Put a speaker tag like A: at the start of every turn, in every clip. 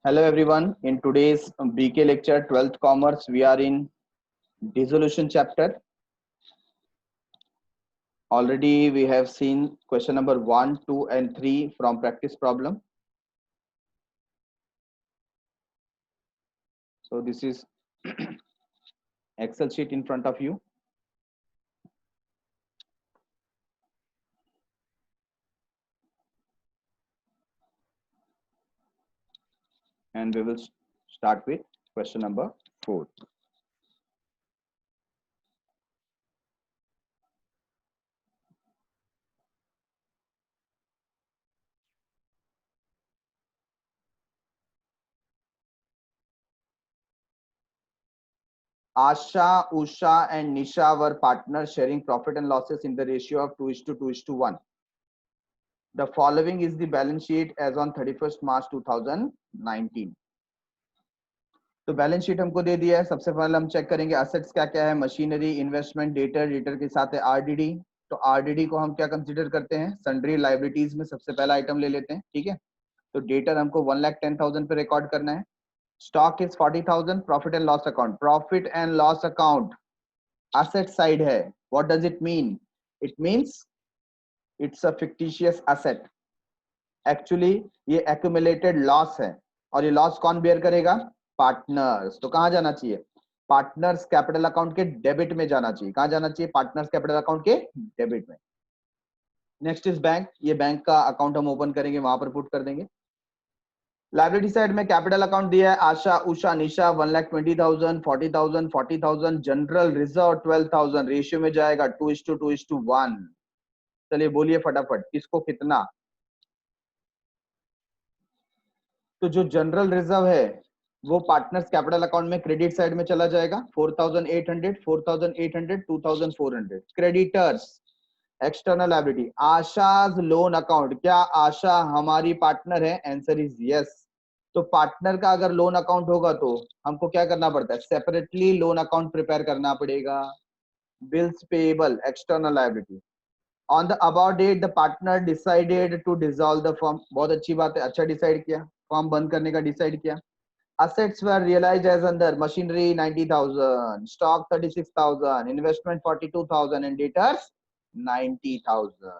A: Hello everyone. In today's BK lecture, 12th Commerce, we are in dissolution chapter. Already we have seen question number 1, 2 and 3 from practice problem. So this is Excel sheet in front of you. And we will start with question number 4. Asha, Usha and Nisha were partners sharing profit and losses in the ratio of 2:2:1. The following is the balance sheet as on 31st March 2019. तो balance sheet हमको दे दिया है. सबसे पहले हम check करेंगे assets क्या क्या है. मशीनरी, इन्वेस्टमेंट, डेटर, डेटर के साथ है आरडीडी. तो आरडीडी को हम क्या कंसीडर करते हैं? सन्ड्री लायबिलिटीज में सबसे पहला आइटम ले लेते हैं. ठीक है. तो डेटर हमको 1,10,000 पे रिकॉर्ड करना है. Stock is 40,000. Profit and loss account, profit and loss account asset side है. What does it mean? It means it's a fictitious asset. Actually ये एक्यूमुलेटेड लॉस है और ये लॉस कौन बेयर करेगा? पार्टनर्स. तो कहां जाना चाहिए? पार्टनर्स कैपिटल अकाउंट के डेबिट में जाना चाहिए. कहां जाना चाहिए? पार्टनर्स कैपिटल अकाउंट के डेबिट में. Next is bank. ये बैंक का अकाउंट हम ओपन करेंगे, वहां पर पुट कर देंगे. लायबिलिटी साइड में कैपिटल अकाउंट दिया है आशा, उषा, निशा 1,20,000, 40,000, 40,000. General reserve 12,000. रेशियो में जाएगा 2:2:1. चलिए बोलिए फटाफट किसको कितना. तो जो जनरल रिजर्व है वो पार्टनर्स कैपिटल अकाउंट में क्रेडिट साइड में चला जाएगा. 4,800, 4,800, 2,400. Creditors external liability Asha's loan account. क्या आशा हमारी पार्टनर है? Answer is yes. तो पार्टनर का अगर लोन अकाउंट होगा तो हमको क्या करना पड़ता है? सेपरेटली लोन अकाउंट प्रिपेयर करना पड़ेगा. Bills payable external liability. On the about date the partner decided to dissolve the firm. बहुत अच्छी बात है, अच्छा डिसाइड किया, फर्म बंद करने का डिसाइड किया. Assets were realized as under machinery 90,000, stock 36,000, investment 42,000 and debtors 90,000.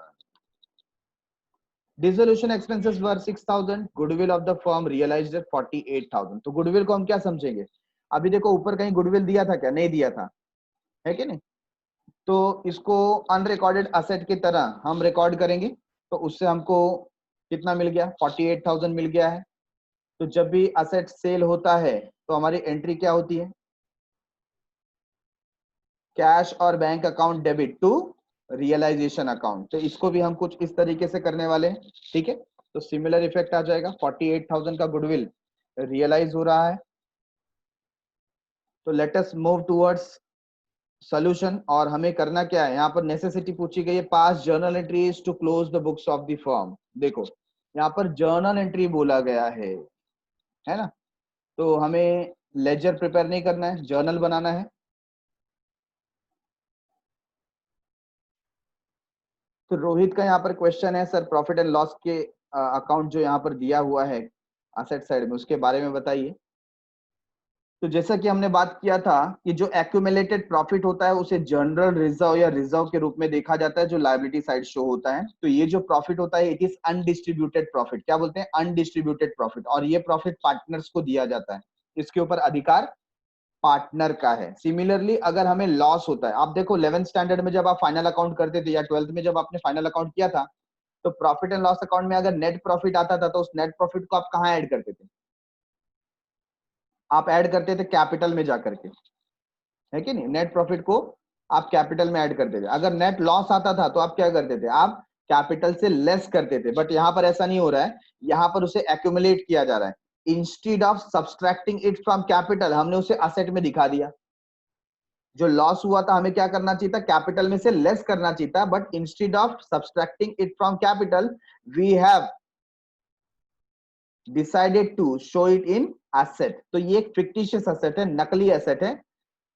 A: Dissolution expenses were 6,000. Goodwill of the firm realized at 48,000. तो goodwill को हम क्या समझेंगे? अभी देखो ऊपर कहीं goodwill दिया था क्या? नहीं दिया था, है कि नहीं? तो इसको अनरिकॉर्डेड असेट की तरह हम रिकॉर्ड करेंगे. तो उससे हमको कितना मिल गया? 48,000 मिल गया है. तो जब भी असेट सेल होता है तो हमारी एंट्री क्या होती है? कैश और bank account debit to realisation account. तो इसको भी हम कुछ इस तरीके से करने वाले हैं. ठीक है. तो सिमिलर इफेक्ट आ जाएगा. 48,000 का गुडविल रियलाइज हो रहा है. तो let us move towards solution. और हमें करना क्या है? यहाँ पर नेसेसिटी पूछी गई है. Pass journal entries to close the books of the firm. देखो यहाँ पर जर्नल एंट्री बोला गया है ना. तो हमें लेजर प्रिपेयर नहीं करना है, जर्नल बनाना है. तो रोहित का यहाँ पर क्वेश्चन है, सर प्रॉफिट एंड लॉस के अकाउंट जो यहाँ पर दिया हुआ है असेट साइड में उसके बारे में बताइए. तो जैसा कि हमने बात किया था कि जो एक्यूमुलेटेड प्रॉफिट होता है उसे जनरल रिजर्व या रिजर्व के रूप में देखा जाता है जो लायबिलिटी साइड शो होता है. तो ये जो प्रॉफिट होता है इट इज अनडिस्ट्रीब्यूटेड प्रॉफिट. क्या बोलते हैं? Undistributed profit. और ये प्रॉफिट पार्टनर्स को दिया जाता है. इसके ऊपर अधिकार पार्टनर का है. सिमिलरली अगर हमें लॉस होता है, आप देखो 11th स्टैंडर्ड में जब आप फाइनल अकाउंट करते थे या 12th में जब आपने फाइनल अकाउंट किया था तो प्रॉफिट एंड लॉस अकाउंट में अगर नेट प्रॉफिट आता था तो उस नेट प्रॉफिट को आप कहां ऐड करते थे? आप ऐड करते थे कैपिटल में जाकर के, है कि नहीं? नेट प्रॉफिट को आप कैपिटल में ऐड करते थे. अगर नेट लॉस आता था तो आप क्या करते थे? आप कैपिटल से लेस करते थे. बट यहां पर ऐसा नहीं हो रहा है. यहां पर उसे एक्यूमुलेट किया जा रहा है. Instead of subtracting it from capital हमने उसे असेट में दिखा दिया. जो लॉस हुआ था हमें क्या करना चाहिए था? कैपिटल में से लेस करना चाहिए था. But instead of subtracting it from capital we have decided to show it in asset. तो ये एक फिक्टिशियस एसेट है, नकली एसेट है.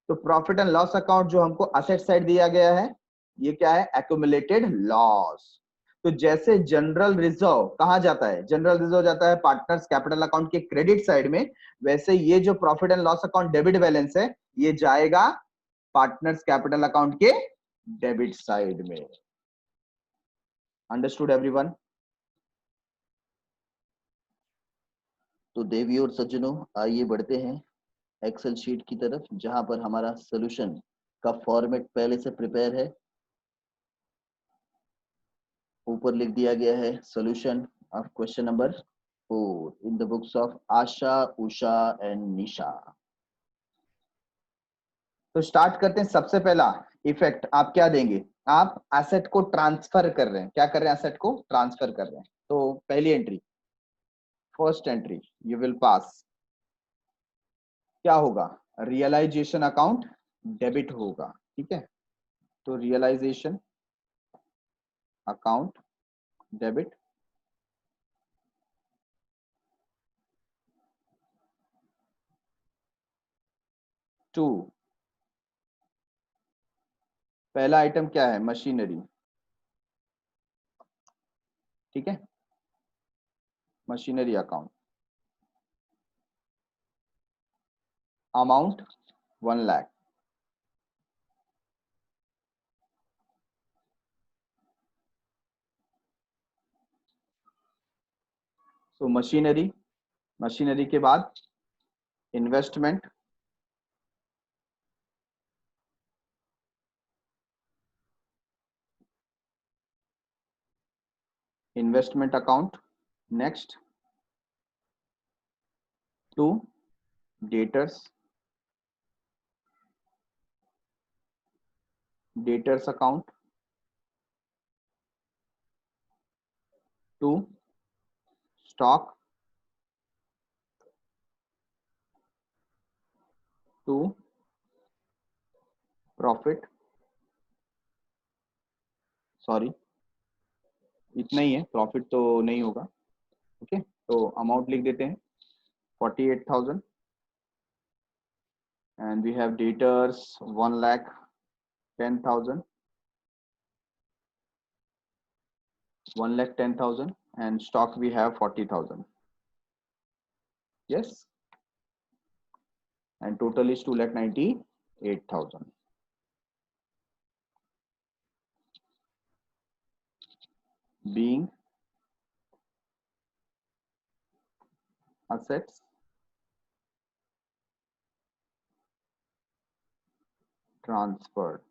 A: तो प्रॉफिट एंड लॉस अकाउंट जो हमको असेट साइड दिया गया है ये क्या है? Accumulated loss. तो जैसे जनरल रिजर्व कहाँ जाता है, जनरल रिजर्व जाता है पार्टनर्स कैपिटल अकाउंट के क्रेडिट साइड में, वैसे ये जो profit and loss account debit balance है ये जाएगा पार्टनर्स कैपिटल अकाउंट के डेबिट साइड में। Understood everyone? तो देवी और सज्जनों आइए बढ़ते हैं एक्सेल शीट की तरफ, जहां पर हमारा सॉल्यूशन का फॉर्मेट पहले से प्रिपेयर है। ऊपर लिख दिया गया है solution of question number 4 in the books of Asha, Usha and Nisha. तो स्टार्ट करते हैं। सबसे पहला इफेक्ट आप क्या देंगे, आप एसेट को ट्रांसफर कर रहे हैं, क्या कर रहे हैं, एसेट को ट्रांसफर कर रहे हैं। तो पहली entry, first entry, you will pass, क्या होगा, रियलाइजेशन अकाउंट डेबिट होगा, ठीक है। तो रियलाइजेशन अकाउंट डेबिट, टू, पहला आइटम क्या है, मशीनरी, ठीक है, machinery account, amount 1 lakh, so machinery, machinery के बाद investment, investment account, next to debtors, debtors account, to stock, to profit, sorry इतना ही है, प्रॉफिट तो नहीं होगा, ओके। तो अमाउंट लिख देते हैं 48,000 and we have debtors 1,10,000, 1,10,000 and stock we have 40,000, yes, and total is 2,98,000. Being assets transferred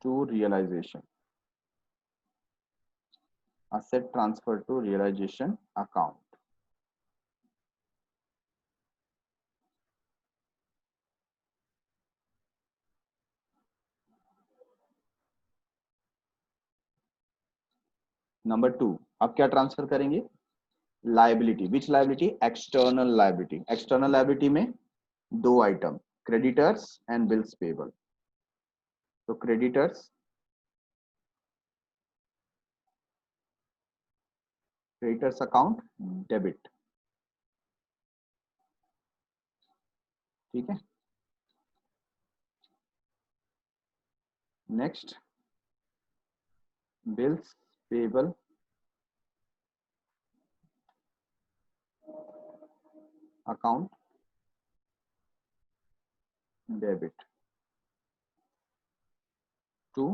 A: to realization, asset transferred to realization account. Number 2, अब क्या ट्रांसफर करेंगे, liability, which liability, external liability, external liability में दो item, creditors and bills payable. तो creditors, creditors account debit, ठीक है। Next bills payable account debit, to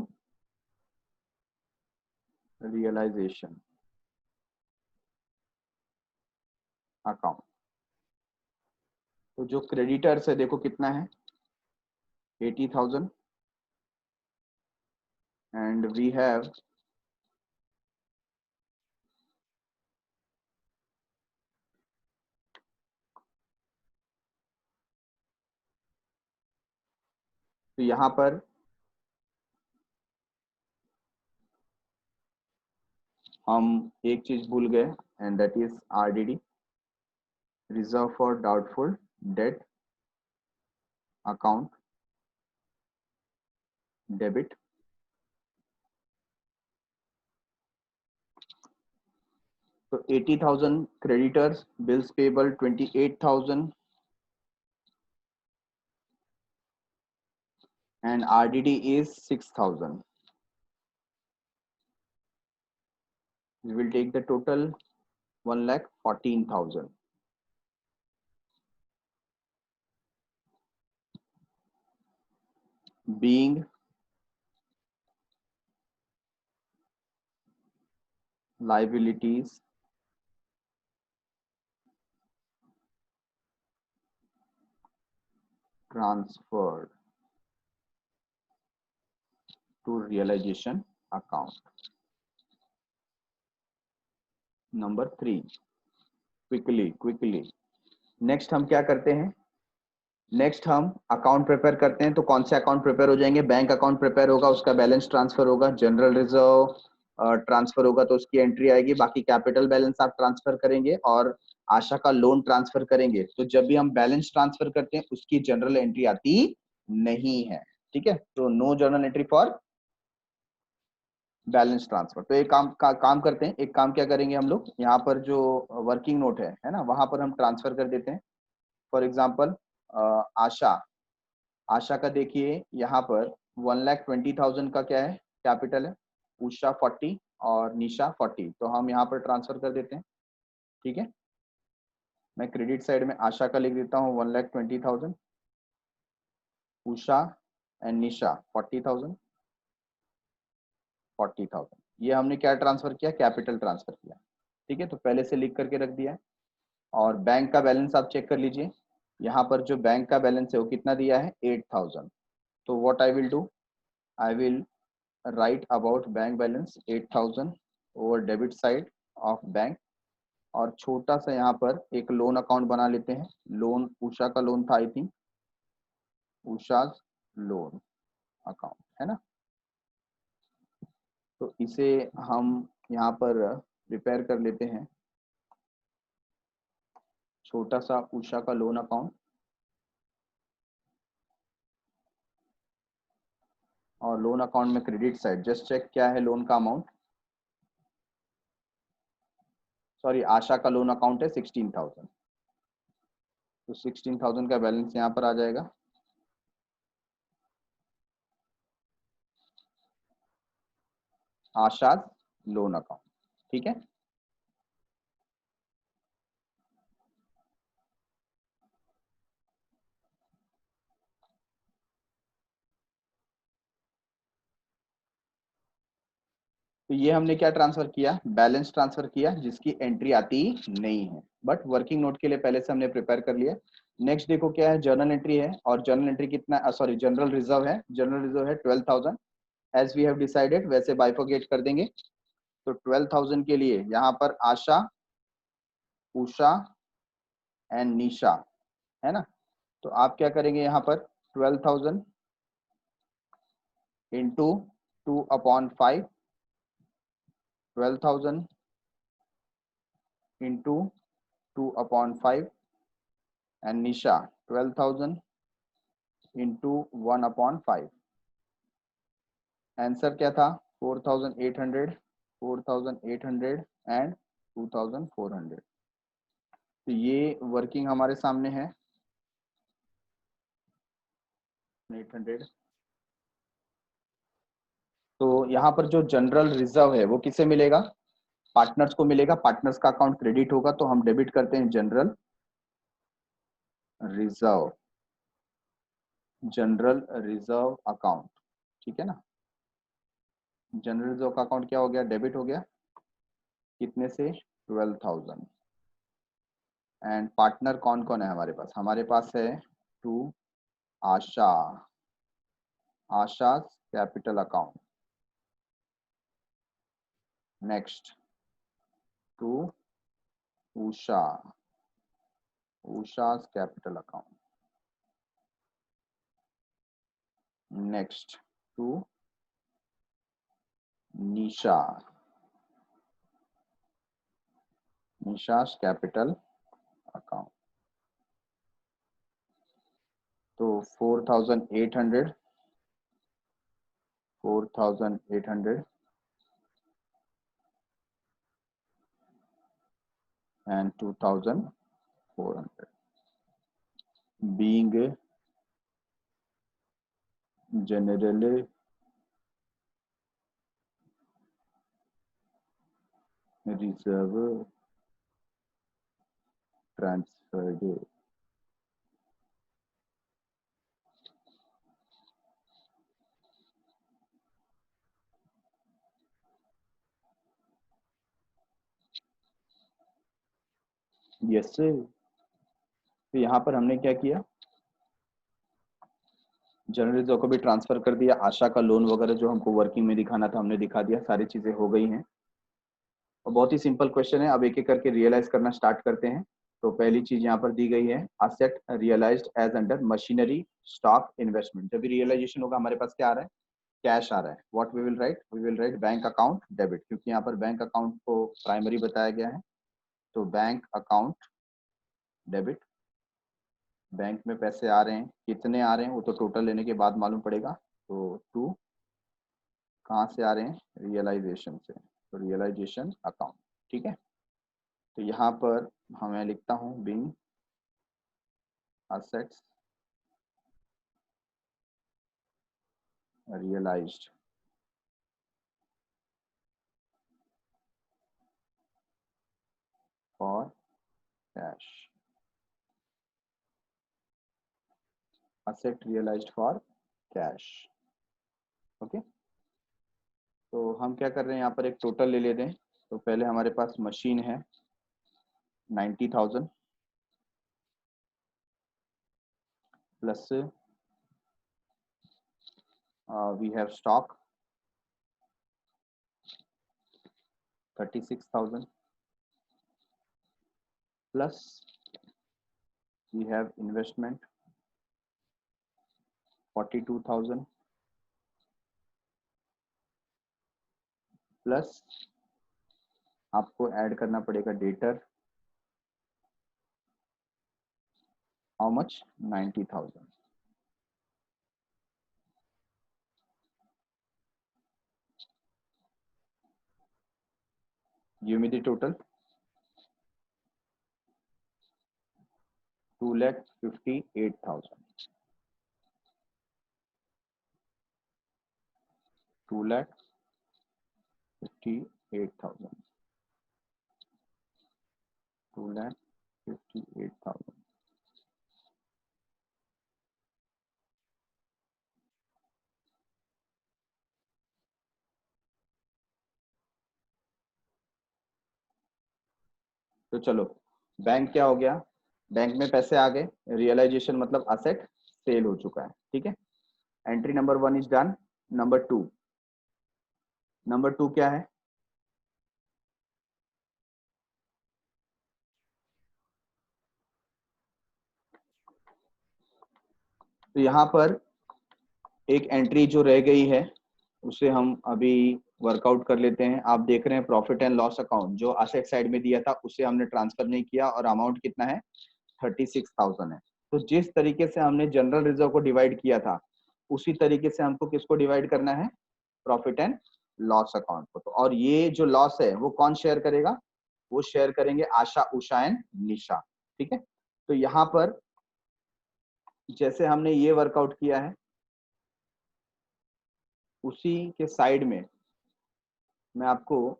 A: realisation account. तो जो क्रेडिटर्स है देखो कितना है, 80,000 एंड वी हैव तो यहां पर हम एक चीज भूल गए and that is RDD, reserve for doubtful debt account debit. तो 80,000 creditors, bills payable 28,000 and RDD is 6,000. We will take the total 1,14,000. Being liabilities transferred to realization account. Number 3. Quickly. Next हम क्या करते हैं, नेक्स्ट हम account prepare करते हैं. तो कौन से अकाउंट प्रिपेयर हो जाएंगे, बैंक अकाउंट प्रिपेयर होगा, उसका बैलेंस ट्रांसफर होगा, जनरल रिजर्व ट्रांसफर होगा तो उसकी एंट्री आएगी, बाकी कैपिटल बैलेंस आप ट्रांसफर करेंगे और आशा का लोन ट्रांसफर करेंगे. तो जब भी हम बैलेंस ट्रांसफर करते हैं उसकी जनरल एंट्री आती नहीं है. ठीक है, तो no journal entry for balance transfer. तो एक काम करते हैं, एक काम क्या करेंगे हम लोग, यहाँ पर जो वर्किंग नोट है ना, वहां पर हम ट्रांसफर कर देते हैं. फॉर एग्जाम्पल आशा आशा का देखिए यहाँ पर 1,20,000 का क्या है, कैपिटल है, उषा 40 और निशा 40, तो हम यहाँ पर ट्रांसफर कर देते हैं. ठीक है, मैं क्रेडिट साइड में आशा का लिख देता हूँ 1,20,000, उषा एंड निशा 40,000. ये हमने क्या ट्रांसफर किया, कैपिटल ट्रांसफर किया. ठीक है, तो पहले से लिख करके रख दिया है. और बैंक का बैलेंस आप चेक कर लीजिए, यहाँ पर जो बैंक का बैलेंस है वो कितना दिया है, 8,000. तो what I will do, I will write about bank balance 8,000 over debit side of bank. और छोटा सा यहाँ पर एक लोन अकाउंट बना लेते हैं. लोन उषा का लोन था I think, Usha loan account है ना. तो इसे हम यहाँ पर प्रिपेयर कर लेते हैं, छोटा सा उषा का लोन अकाउंट. और लोन अकाउंट में क्रेडिट साइड जस्ट चेक क्या है लोन का अमाउंट, सॉरी आशा का लोन अकाउंट है 16,000. तो 16,000 का बैलेंस यहाँ पर आ जाएगा. Asha loan account. ठीक है, तो ये हमने क्या ट्रांसफर किया, बैलेंस ट्रांसफर किया जिसकी एंट्री आती नहीं है, बट वर्किंग नोट के लिए पहले से हमने प्रिपेयर कर लिया. नेक्स्ट देखो क्या है, जर्नल एंट्री है, और जर्नल एंट्री कितना, सॉरी जनरल रिजर्व है, जनरल रिजर्व है 12,000. एज वी हैव डिसाइडेड वैसे बाइफोगेट कर देंगे. तो 12,000 के लिए यहाँ पर आशा, उषा एंड निशा है ना. तो आप क्या करेंगे, यहाँ पर 12,000 into 2/5, 12,000 into 2/5 and Nisha 12,000 into 1/5. Answer क्या था, 4,800, 4,800 एंड 2,400. तो ये वर्किंग हमारे सामने है 800. तो यहाँ पर जो जनरल रिजर्व है वो किसे मिलेगा, पार्टनर्स को मिलेगा. पार्टनर्स का अकाउंट क्रेडिट होगा तो हम डेबिट करते हैं general reserve, general reserve account. ठीक है ना, जनरल रिजर्व का अकाउंट क्या हो गया, डेबिट हो गया. कितने से, 12,000. एंड पार्टनर कौन कौन है हमारे पास है to Asha, Asha capital account. Next to Usha, Usha capital account. Next to Nisha, Nisha's capital account. तो 4,800, 4,800 and 2,400 being generally reserve transferred. Yes sir. तो यहाँ पर हमने क्या किया, जनरल रिजर्व को भी ट्रांसफर कर दिया, आशा का लोन वगैरह जो हमको वर्किंग में दिखाना था हमने दिखा दिया, सारी चीजें हो गई हैं। और बहुत ही सिंपल क्वेश्चन है, अब एक एक करके रियलाइज करना स्टार्ट करते हैं। तो पहली चीज यहाँ पर दी गई है, asset realized as under machinery stock investment. जब भी रियलाइजेशन होगा हमारे पास क्या आ रहा है, कैश आ रहा है। What we will write bank account debit, क्योंकि यहाँ पर बैंक अकाउंट को प्राइमरी बताया गया है। तो बैंक अकाउंट डेबिट, बैंक में पैसे आ रहे हैं, कितने आ रहे हैं वो तो टोटल लेने के बाद मालूम पड़ेगा। तो टू कहाँ से आ रहे हैं, रियलाइजेशन से, तो रियलाइजेशन अकाउंट। ठीक है, तो यहाँ पर मैं लिखता हूँ being assets realized for cash, asset realized for cash। Okay, तो हम क्या कर रहे हैं यहाँ पर एक टोटल ले लेते हैं। तो पहले हमारे पास मशीन है 90,000 plus we have stock 36,000 plus we have investment 42,000 plus आपको ऐड करना पड़ेगा debtor, how much, 90,000। Give me the total 2,58,000, 2,58,000, 2,58,000। तो चलो, बैंक क्या हो गया, बैंक में पैसे आ गए, रियलाइजेशन मतलब असेट सेल हो चुका है। ठीक है, entry number 1 is done. Number two क्या है, तो यहाँ पर एक एंट्री जो रह गई है उसे हम अभी वर्कआउट कर लेते हैं। आप देख रहे हैं प्रॉफिट एंड लॉस अकाउंट जो असेट साइड में दिया था उसे हमने ट्रांसफर नहीं किया और अमाउंट कितना है, 36,000 है। तो जिस तरीके से हमने जनरल रिजर्व को डिवाइड किया था उसी तरीके से हमको किसको डिवाइड करना है, प्रॉफिट एंड लॉस अकाउंट को। तो और ये जो लॉस है वो कौन शेयर करेगा, वो शेयर करेंगे आशा, उषा एंड निशा। ठीक है, तो यहाँ पर जैसे हमने ये वर्कआउट किया है उसी के साइड में मैं आपको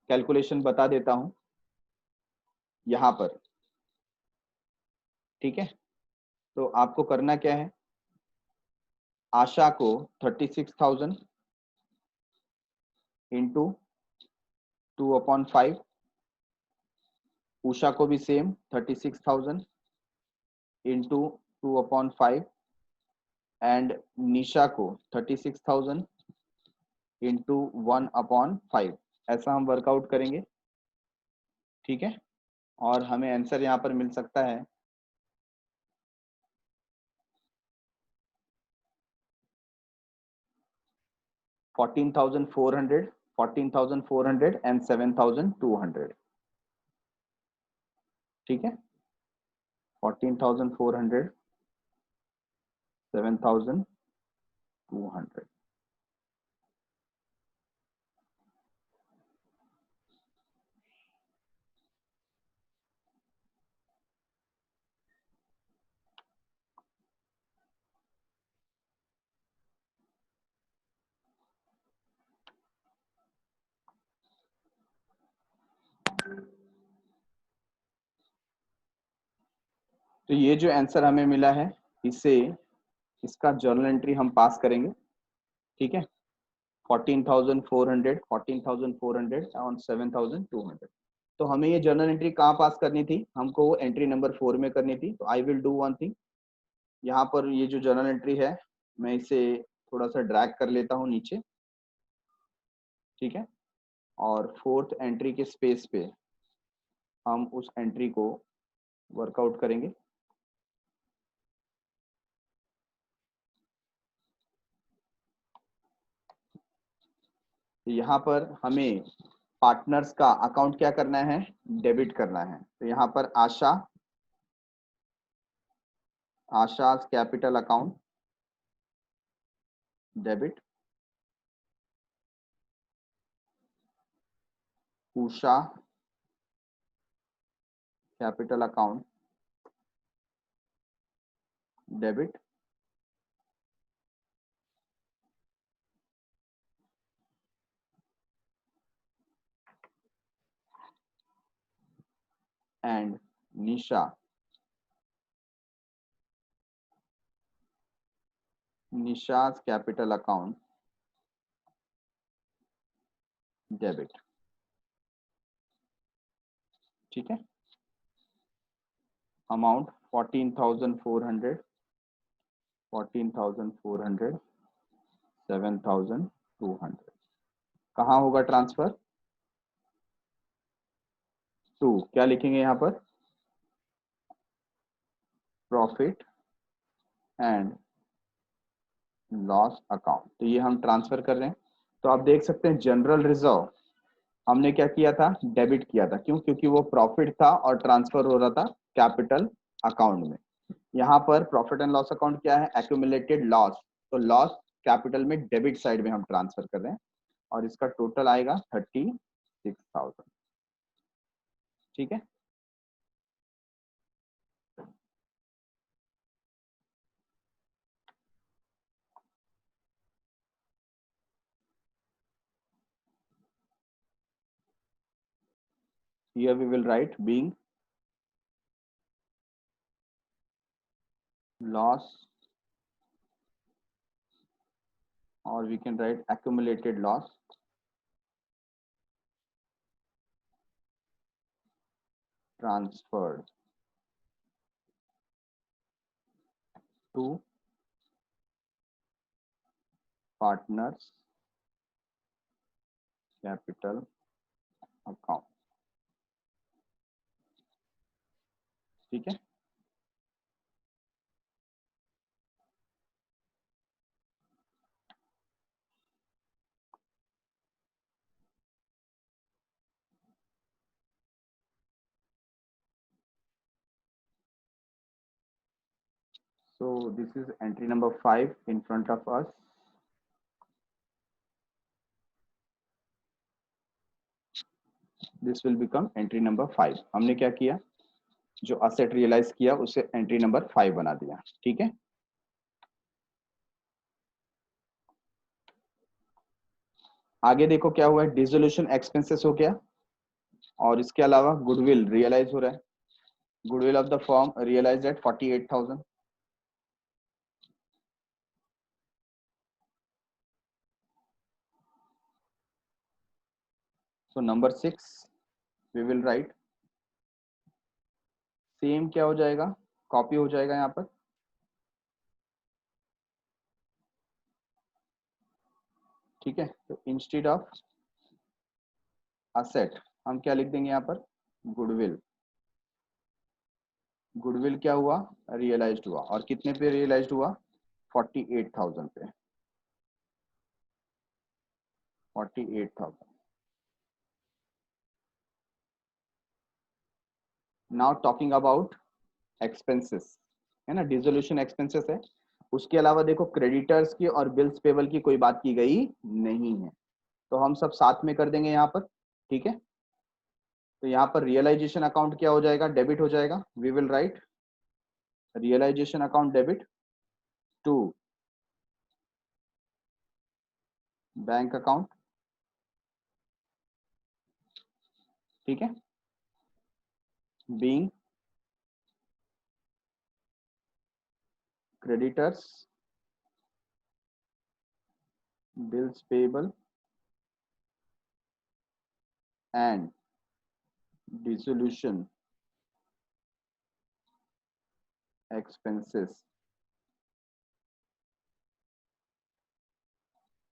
A: कैलकुलेशन बता देता हूं यहाँ पर। ठीक है, तो आपको करना क्या है, आशा को 36,000 इंटू 2/5, उषा को भी सेम 36,000 इंटू 2/5 एंड निशा को 36,000 इंटू 1/5। ऐसा हम वर्कआउट करेंगे। ठीक है, और हमें आंसर यहाँ पर मिल सकता है 14,400, 14,400 एंड 7,200। ठीक है, 14,400, 7,200। तो ये जो आंसर हमें मिला है, इसे इसका जर्नल एंट्री हम पास करेंगे, ठीक है। 14,400, 14,400 और 7,200। तो हमें ये जर्नल एंट्री कहाँ पास करनी थी, हमको वो एंट्री नंबर 4 में करनी थी। तो I will do one thing, यहाँ पर ये जो जर्नल एंट्री है मैं इसे थोड़ा सा ड्रैग कर लेता हूँ नीचे, ठीक है। और फोर्थ एंट्री के स्पेस पे हम उस एंट्री को वर्कआउट करेंगे। यहाँ पर हमें पार्टनर्स का अकाउंट क्या करना है, डेबिट करना है। तो यहाँ पर Asha capital account debit, Usha capital account debit, and Nisha's capital account debit, ठीक है। अमाउंट 14,400, 14,400, 7,200। कहाँ होगा ट्रांसफर, टू, क्या लिखेंगे यहाँ पर, प्रॉफिट एंड लॉस अकाउंट। तो ये हम ट्रांसफर कर रहे हैं। तो आप देख सकते हैं जनरल रिजर्व हमने क्या किया था, डेबिट किया था। क्यों, क्योंकि वो प्रॉफिट था और ट्रांसफर हो रहा था कैपिटल अकाउंट में। यहाँ पर प्रॉफिट एंड लॉस अकाउंट क्या है, एक्यूमुलेटेड लॉस। तो लॉस कैपिटल में डेबिट साइड में हम ट्रांसफर कर रहे हैं और इसका टोटल आएगा 36,000, ठीक है। Here we will write being loss, or we can write accumulated loss transferred to partners capital account, ठीक है। So this is entry number 5 in front of us. This will become entry number 5. हमने क्या किया, जो asset realise किया उसे entry number 5 बना दिया, ठीक है। आगे देखो क्या हुआ है, डिसोल्यूशन एक्सपेंसेस हो गया और इसके अलावा गुडविल रियलाइज हो रहा है। Goodwill of the firm realize at 48,000। So number 6 we will write same, क्या हो जाएगा, कॉपी हो जाएगा यहाँ पर, ठीक है। तो इंस्टेड ऑफ असेट हम क्या लिख देंगे यहाँ पर, गुडविल। गुडविल क्या हुआ, रियलाइज्ड हुआ, और कितने पे रियलाइज्ड हुआ, 48,000 पे, 48,000। नाउ टॉकिंग अबाउट एक्सपेंसेस, है ना, डिसोल्यूशन एक्सपेंसेस है। उसके अलावा देखो क्रेडिटर्स की और बिल्स पेबल की कोई बात की गई नहीं है, तो हम सब साथ में कर देंगे यहाँ पर, ठीक है। तो यहाँ पर रियलाइजेशन अकाउंट क्या हो जाएगा, डेबिट हो जाएगा। We will write realisation account debit to bank account, ठीक है, being creditors, bills payable and dissolution expenses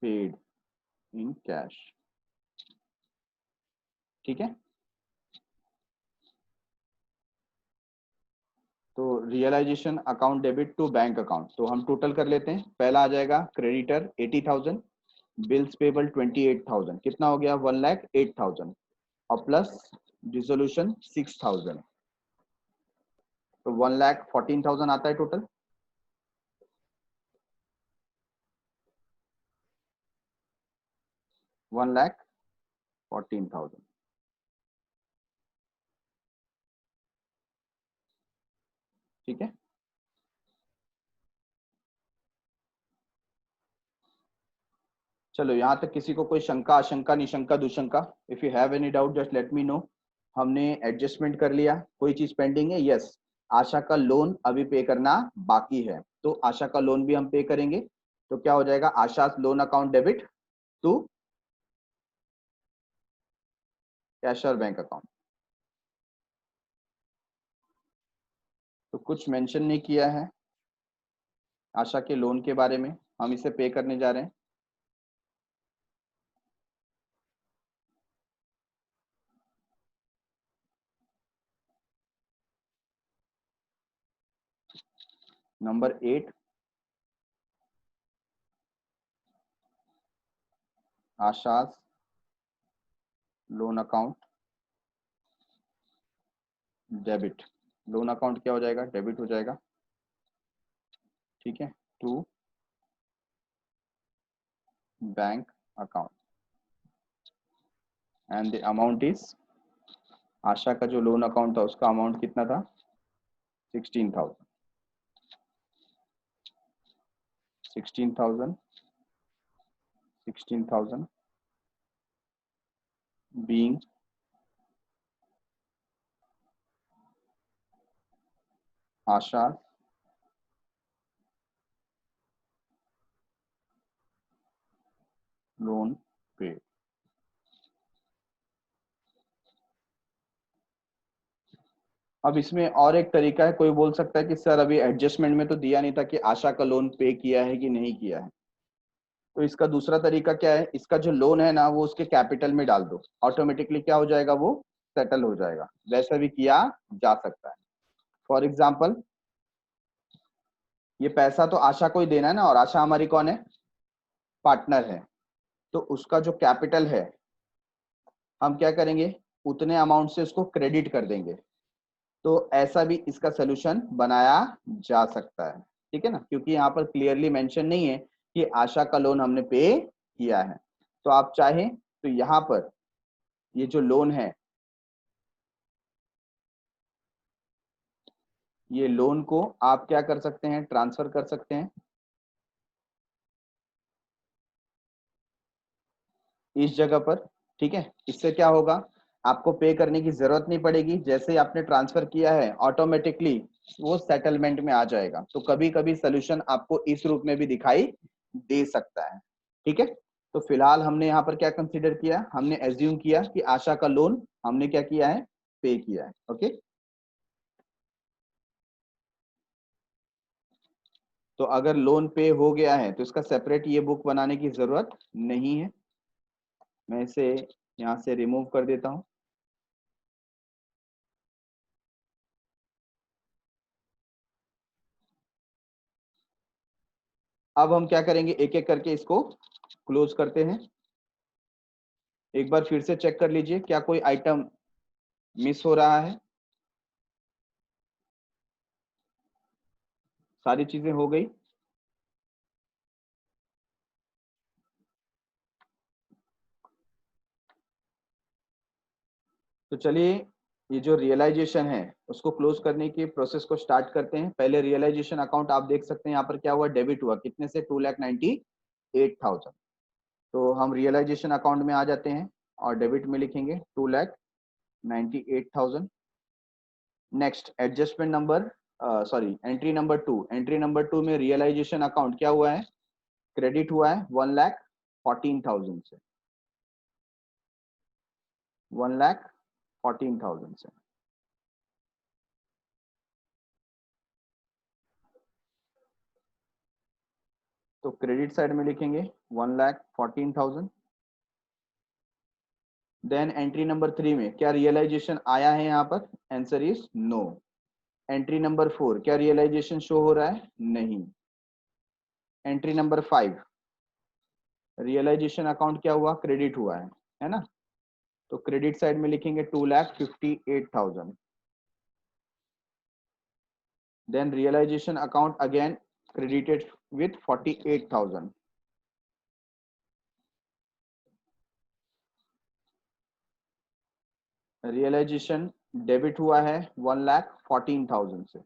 A: paid in cash. ठीक है, तो realization account debit to bank account, तो हम टोटल कर लेते हैं। पहला आ जाएगा क्रेडिटर 80,000, बिल्स पेबल 28,000, कितना हो गया 1,08,000 और प्लस डिसोल्यूशन 6,000, तो 1,14,000 आता है टोटल। $1,14,000, ठीक है। चलो यहाँ तक किसी को कोई शंका, आशंका, निशंका, दुशंका? If you have any doubt just let me know. हमने एडजस्टमेंट कर लिया, कोई चीज पेंडिंग है? यस, आशा का लोन अभी पे करना बाकी है, तो आशा का लोन भी हम पे करेंगे। तो क्या हो जाएगा, Asha loan account debit to cash or bank account. तो कुछ मेंशन नहीं किया है आशा के लोन के बारे में, हम इसे पे करने जा रहे हैं। Number 8, Asha loan account debit, loan account क्या हो जाएगा, डेबिट हो जाएगा, ठीक है, to bank account and the amount is, Asha का जो लोन अकाउंट था उसका अमाउंट कितना था, 16,000, 16,000 being आशा लोन पे। अब इसमें और एक तरीका है, कोई बोल सकता है कि सर अभी एडजस्टमेंट में तो दिया नहीं था कि आशा का लोन पे किया है कि नहीं किया है। तो इसका दूसरा तरीका क्या है, इसका जो लोन है ना वो उसके कैपिटल में डाल दो, ऑटोमेटिकली क्या हो जाएगा, वो सेटल हो जाएगा। वैसा भी किया जा सकता है। फॉर एग्जाम्पल, ये पैसा तो आशा को ही देना है ना, और आशा हमारी कौन है, पार्टनर है, तो उसका जो कैपिटल है हम क्या करेंगे, उतने अमाउंट से उसको क्रेडिट कर देंगे। तो ऐसा भी इसका सोल्यूशन बनाया जा सकता है, ठीक है ना, क्योंकि यहाँ पर क्लियरली मेंशन नहीं है कि आशा का लोन हमने पे किया है। तो आप चाहें तो यहाँ पर ये जो लोन है, ये लोन को आप क्या कर सकते हैं, ट्रांसफर कर सकते हैं इस जगह पर, ठीक है। इससे क्या होगा, आपको पे करने की जरूरत नहीं पड़ेगी, जैसे ही आपने ट्रांसफर किया है ऑटोमेटिकली वो सेटलमेंट में आ जाएगा। तो कभी कभी सोल्यूशन आपको इस रूप में भी दिखाई दे सकता है, ठीक है। तो फिलहाल हमने यहाँ पर क्या कंसीडर किया, हमने एज्यूम किया कि आशा का लोन हमने क्या किया है, पे किया है, ओके। तो अगर लोन पे हो गया है तो इसका सेपरेट ये बुक बनाने की जरूरत नहीं है, मैं इसे यहाँ से रिमूव कर देता हूँ। अब हम क्या करेंगे, एक एक करके इसको क्लोज करते हैं। एक बार फिर से चेक कर लीजिए क्या कोई आइटम मिस हो रहा है, सारी चीजें हो गई। तो चलिए ये जो रियलाइजेशन है उसको क्लोज करने की प्रोसेस को स्टार्ट करते हैं। पहले रियलाइजेशन अकाउंट आप देख सकते हैं यहाँ पर क्या हुआ, डेबिट हुआ, कितने से, 2,98,000। तो हम रियलाइजेशन अकाउंट में आ जाते हैं और डेबिट में लिखेंगे 2,98,000। Next adjustment number sorry, entry number 2, entry number 2 में रियलाइजेशन अकाउंट क्या हुआ है, क्रेडिट हुआ है 1,14,000 से, 1,14,000 से। तो क्रेडिट साइड में लिखेंगे 1,14,000। देन एंट्री नंबर 3 में क्या रियलाइजेशन आया है यहाँ पर, answer is no. Entry number 4 क्या रियलाइजेशन शो हो रहा है, नहीं। एंट्री नंबर 5 रियलाइजेशन अकाउंट क्या हुआ, क्रेडिट हुआ है ना। तो क्रेडिट साइड में लिखेंगे 2,58,000। Then realization account again credited with 48,000। Realization debit हुआ है 1,14,000 से।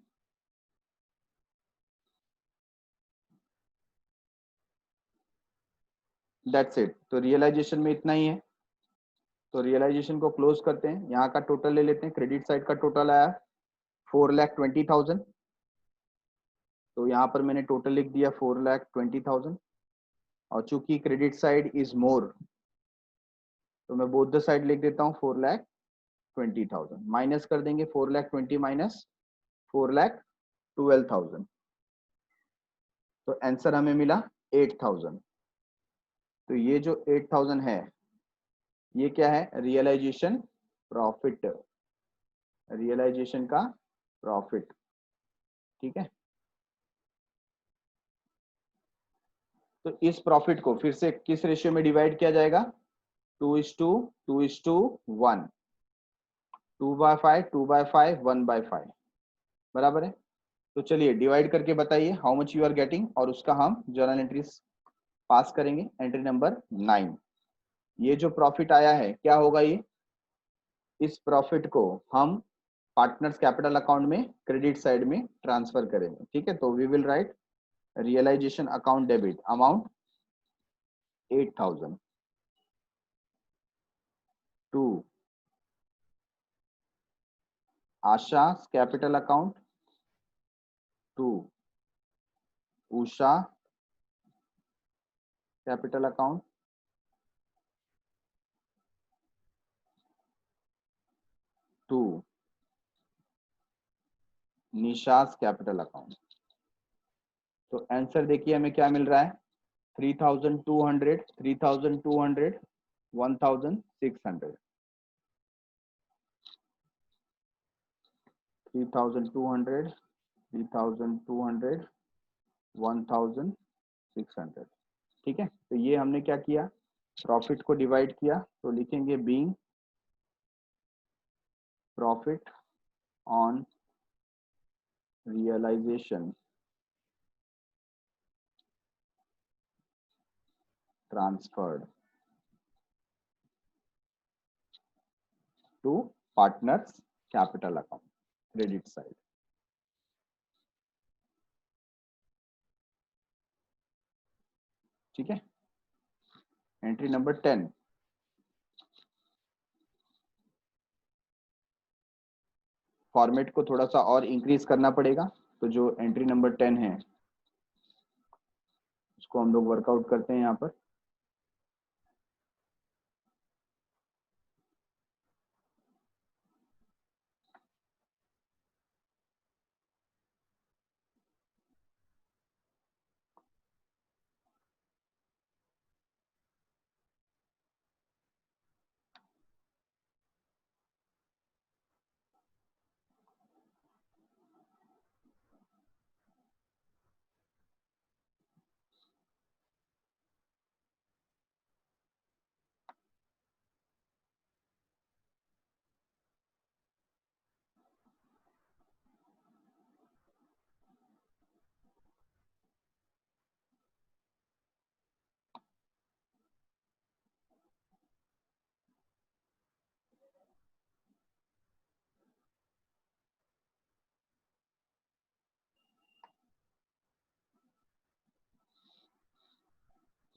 A: That's it. तो रियलाइजेशन में इतना ही है। तो रियलाइजेशन को क्लोज करते हैं, यहाँ का टोटल ले लेते हैं। क्रेडिट साइड का टोटल आया 4,20,000। तो यहाँ पर मैंने टोटल लिख दिया 4,20,000। और चूंकि क्रेडिट साइड इज मोर, तो मैं बोथ द साइड लिख देता हूँ 4,20,000। माइनस कर देंगे 4,20,000 माइनस 4,12,000। तो आंसर हमें मिला 8,000। तो ये जो 8,000 है, ये क्या है, रियलाइजेशन प्रॉफिट, रियलाइजेशन का प्रॉफिट। ठीक है। तो इस प्रॉफिट को फिर से किस रेशियो में डिवाइड किया जाएगा, 2:2:1, 2/5, 2/5, 1/5, बराबर है। तो चलिए डिवाइड करके बताइए how much you are getting, और उसका हम जर्नल एंट्रीज पास करेंगे। एंट्री नंबर 9, ये जो प्रॉफिट आया है क्या होगा, ये इस प्रॉफिट को हम पार्टनर्स कैपिटल अकाउंट में क्रेडिट साइड में ट्रांसफर करेंगे। ठीक है। तो we will write realisation account debit amount 8,000 to Asha capital account to Usha capital account to Nisha's capital account. तो आंसर देखिए हमें क्या मिल रहा है, 3,200, 3,200, 1,600, 3,200, 3,200, 1,600। ठीक है। तो ये हमने क्या किया, प्रॉफिट को डिवाइड किया। तो लिखेंगे being profit on realization transferred to partners capital account credit side. ठीक है। एंट्री नंबर 10, फॉर्मेट को थोड़ा सा और इंक्रीज करना पड़ेगा। तो जो एंट्री नंबर 10 है उसको हम लोग वर्कआउट करते हैं यहाँ पर।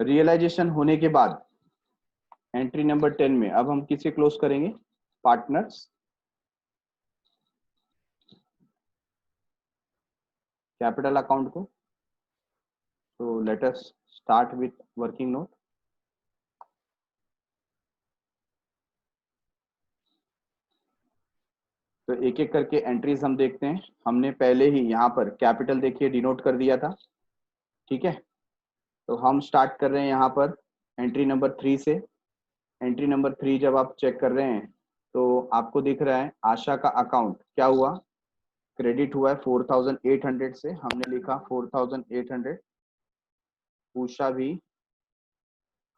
A: रियलाइजेशन होने के बाद एंट्री नंबर 10 में अब हम किसे क्लोज करेंगे, पार्टनर्स कैपिटल अकाउंट को। तो let us start with working note. तो एक एक करके एंट्रीज हम देखते हैं। हमने पहले ही यहाँ पर कैपिटल देखिए डिनोट कर दिया था, ठीक है। तो हम स्टार्ट कर रहे हैं यहाँ पर एंट्री नंबर 3 से। एंट्री नंबर 3 जब आप चेक कर रहे हैं तो आपको दिख रहा है आशा का अकाउंट क्या हुआ, क्रेडिट हुआ है 4800 से, हमने लिखा 4800। उषा भी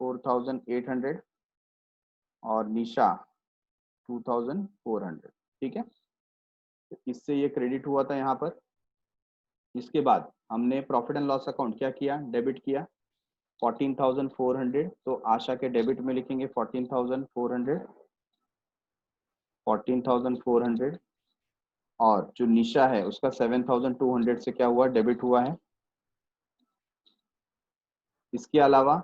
A: 4800 और निशा 2400, ठीक है। तो इससे ये क्रेडिट हुआ था यहाँ पर। इसके बाद हमने प्रॉफिट एंड लॉस अकाउंट क्या किया, डेबिट किया 14,400। तो आशा के डेबिट में लिखेंगे 14,400, 14,400। और जो निशा है उसका 7,200 से क्या हुआ, डेबिट हुआ है। इसके अलावा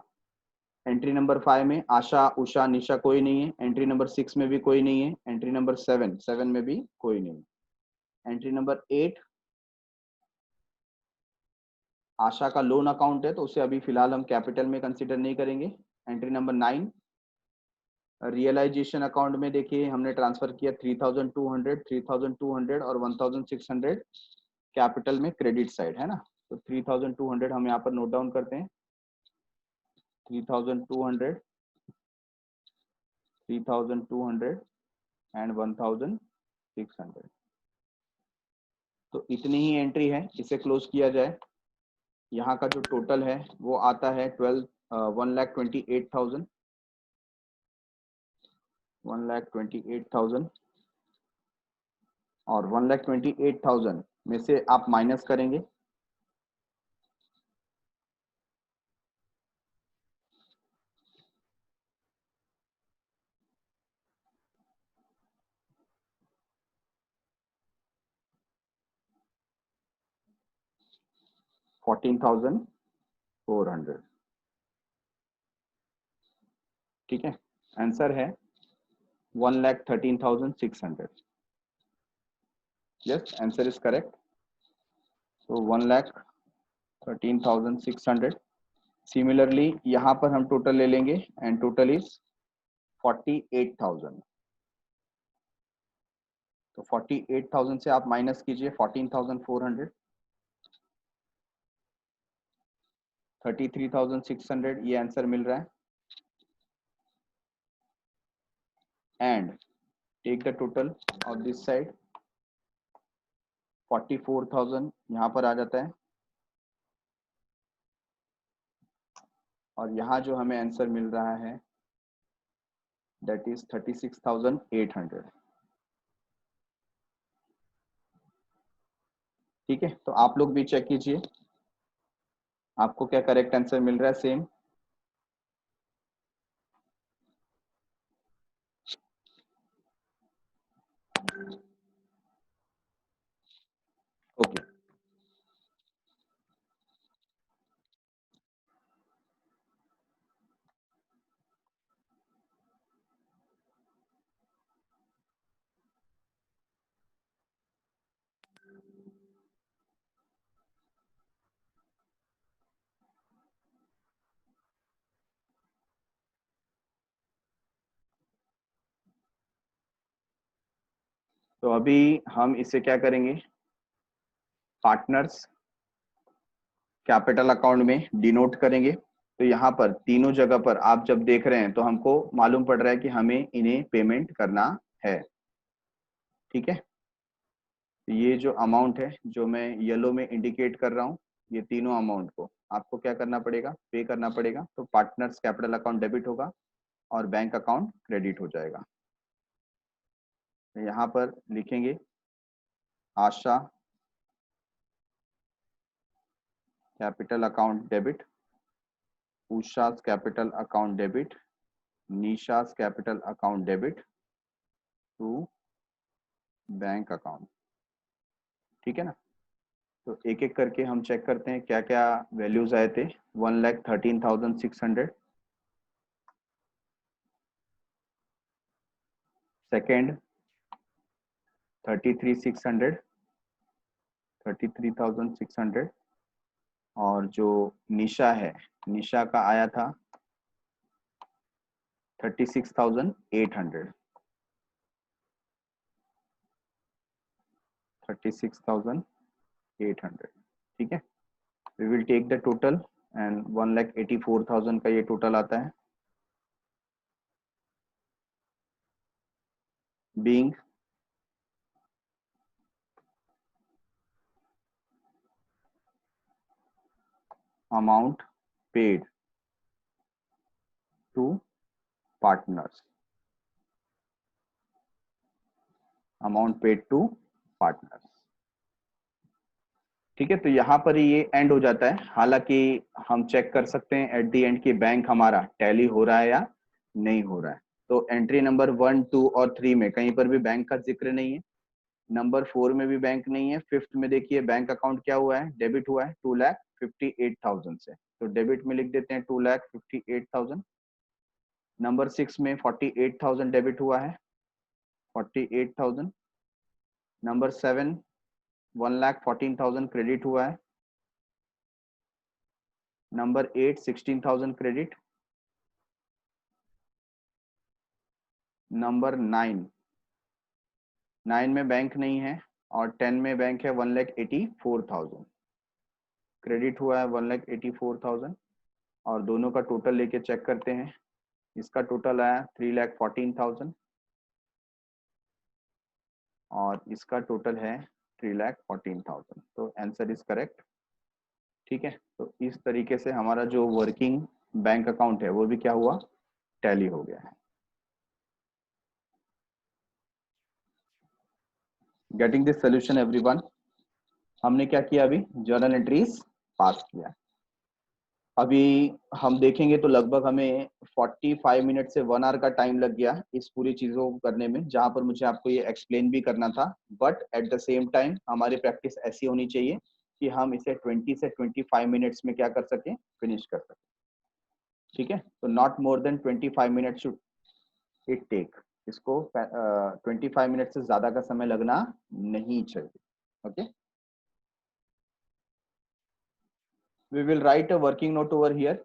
A: एंट्री नंबर 5 में आशा, उषा, निशा कोई नहीं है। एंट्री नंबर 6 में भी कोई नहीं है। एंट्री नंबर 7 में भी कोई नहीं है। एंट्री नंबर 8 आशा का लोन अकाउंट है, तो उसे अभी फिलहाल हम कैपिटल में कंसीडर नहीं करेंगे। एंट्री नंबर 9 रियलाइजेशन अकाउंट में देखिए हमने ट्रांसफर किया 3,200, 3,200 और 1,600 कैपिटल में क्रेडिट साइड है ना। तो 3,200 हम यहाँ पर नोट डाउन करते हैं। 3,200, 3,200 एंड 1,600। तो इतनी ही एंट्री है, इसे क्लोज किया जाए। यहाँ का जो टोटल है वो आता है 1,28,000, 1,28,000। और 1,28,000 में से आप माइनस करेंगे 14,400, ठीक है। आंसर है 1,13,600। Yes, answer is correct. तो 1,13,600। सिमिलरली यहाँ पर हम टोटल ले लेंगे एंड टोटल इज 48,000। तो 48,000 से आप माइनस कीजिए 14,400, 33,600, ये आंसर मिल रहा है। And take the total of this side 44,000 यहाँ पर आ जाता है। और यहाँ जो हमें आंसर मिल रहा है दैट इज 36,800, ठीक है। तो आप लोग भी चेक कीजिए आपको क्या करेक्ट आंसर मिल रहा है। Same okay. तो अभी हम इसे क्या करेंगे, पार्टनर्स कैपिटल अकाउंट में डिनोट करेंगे। तो यहाँ पर तीनों जगह पर आप जब देख रहे हैं तो हमको मालूम पड़ रहा है कि हमें इन्हें पेमेंट करना है, ठीक है। तो ये जो अमाउंट है जो मैं येलो में इंडिकेट कर रहा हूँ, ये तीनों अमाउंट को आपको क्या करना पड़ेगा, पे करना पड़ेगा। तो पार्टनर्स कैपिटल अकाउंट डेबिट होगा और बैंक अकाउंट क्रेडिट हो जाएगा। तो यहाँ पर लिखेंगे Asha capital account debit, Usha's capital account debit, Nisha's capital account debit to bank account, ठीक है ना। तो एक एक करके हम चेक करते हैं क्या क्या वैल्यूज आए थे। 1,13,600, सेकेंड 33,600, 33,600 और जो निशा है, निशा का आया था 36,800। 36,800, ठीक है। We will take the total and 1,84,000 का ये टोटल आता है, बीइंग amount paid to partners, amount paid to partners, ठीक है। तो यहाँ पर ही ये एंड हो जाता है। हालांकि हम चेक कर सकते हैं एट द एंड कि बैंक हमारा टैली हो रहा है या नहीं हो रहा है। तो एंट्री नंबर 1, 2 और 3 में कहीं पर भी बैंक का जिक्र नहीं है, नंबर 4 में भी बैंक नहीं है, 5th में देखिए बैंक अकाउंट क्या हुआ है, डेबिट हुआ है 2,58,000 से, तो डेबिट में लिख देते हैं 2,58,000। नंबर 6 में 48,000 डेबिट हुआ है, 48,000। नंबर 7 1,14,000 क्रेडिट हुआ है। Number 8 16,000 credit. नंबर 9 में बैंक नहीं है और 10 में बैंक है 1,84,000 क्रेडिट हुआ है 1,84,000 और दोनों का टोटल लेके चेक करते हैं। इसका टोटल आया 3,14,000 और इसका टोटल है 3,14,000, तो आंसर इज करेक्ट, ठीक है। तो इस तरीके से हमारा जो वर्किंग बैंक अकाउंट है वो भी क्या हुआ, टैली हो गया है। गेटिंग दिस सोल्यूशन एवरीवन, हमने क्या किया, अभी जर्नल एंट्रीज पास किया। अभी हम देखेंगे तो लगभग हमें 45 मिनट से 1 आवर का टाइम लग गया इस पूरी चीजों को करने में, जहां पर मुझे आपको ये एक्सप्लेन भी करना था, but at the same time हमारी प्रैक्टिस ऐसी होनी चाहिए कि हम इसे 20 से 25 मिनट्स में क्या कर सकें, फिनिश कर सकें, ठीक है। तो not more than 25 minute should it take, इसको 25 मिनट से ज्यादा का समय लगना नहीं चाहिए, okay. We will write a working note over here.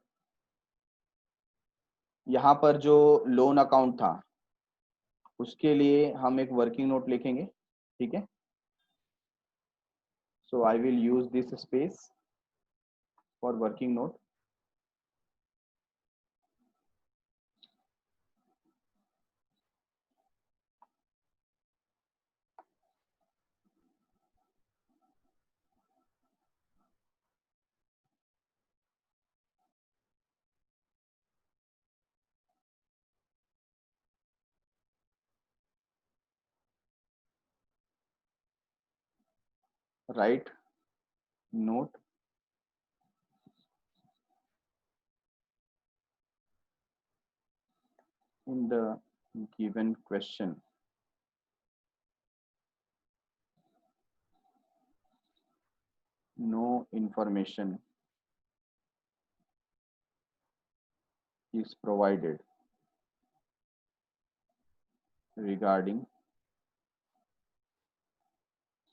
A: यहाँ पर जो लोन अकाउंट था उसके लिए हम एक वर्किंग नोट लिखेंगे, ठीक है। So I will use this space for working note. Write note in the given question no information is provided regarding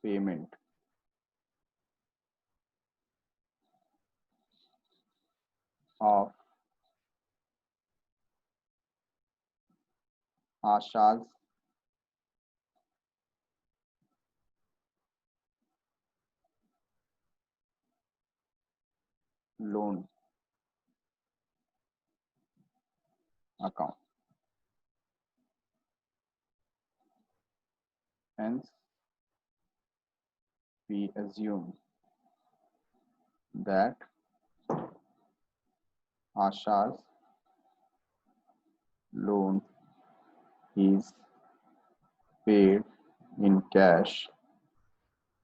A: payment of Asha's loan account. Hence, we assume that Asha's loan is paid in cash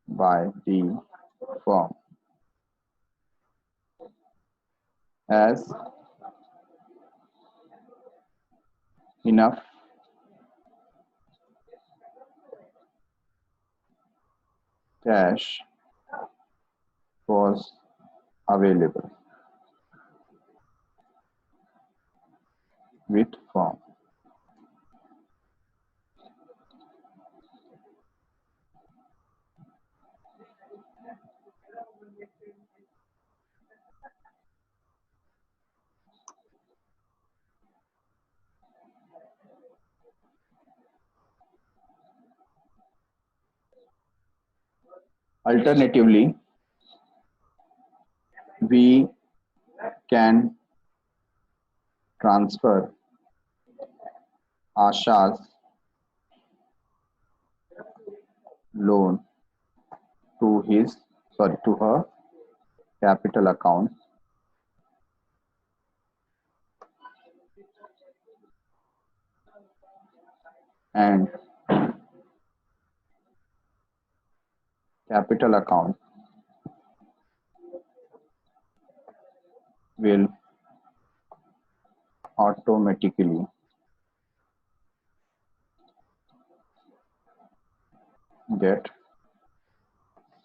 A: by the firm as enough cash was available with firm. Alternatively, we can transfer Asha's loan to her capital account and capital account will automatically get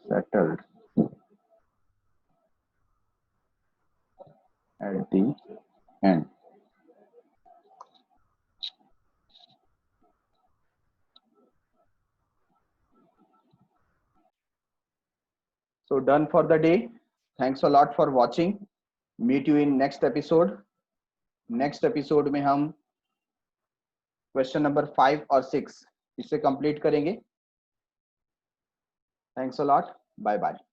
A: settled at the end. So done for the day. Thanks a lot for watching. Meet you in next episode. Next episode में हम question number 5 और 6 इसे complete करेंगे. Thanks a lot. Bye bye.